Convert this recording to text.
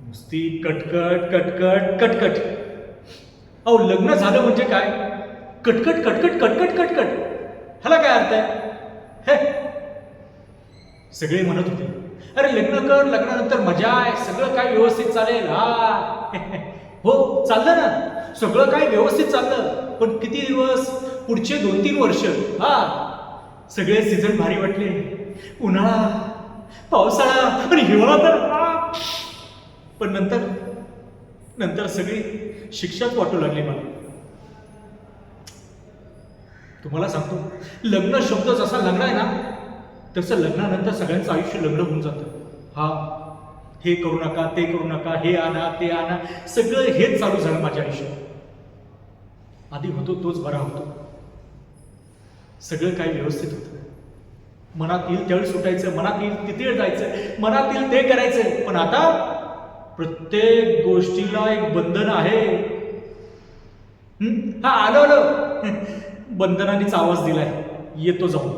नुसती कटकट कटकट कटकट. अहो लग्न झालं म्हणजे काय? कटकट कटकट कटकट कटकट. ह्याला काय अर्थ आहे? हे सगळे म्हणत होते, अरे लग्न कर, लग्नानंतर मजा आहे, सगळं काय व्यवस्थित चालेल. हा हो चाललं ना, सगळं काय व्यवस्थित चाललं. पण किती दिवस? पुढचे 2-3 वर्ष. हा सगळे सीझन भारी वाटले. उन्हाळा, पावसाळा आणि हिवाळा तर पण नंतर नंतर सगळी शिक्षाच वाटू लागली मला. तुम्हाला सांगतो, लग्न शब्द जसा लागलाय ना, तसं लग्नानंतर सगळ्यांचं आयुष्य लग्न होऊन जातं. हा हे करू नका, ते करू नका, हे आणा, ते आणा, सगळं हेच चालू झालं माझ्या आयुष्यात. आधी होतो तोच बरा होतो. सगळं काही व्यवस्थित होतं. मनात येईल त्यावेळी सुटायचं, मनात येईल तिथे जायचं, मनात येईल ते करायचं. पण आता प्रत्येक गोष्टीला एक बंधन आहे. हा आलो आलो बंधनानेच आवाज दिलाय, येतो जाऊन.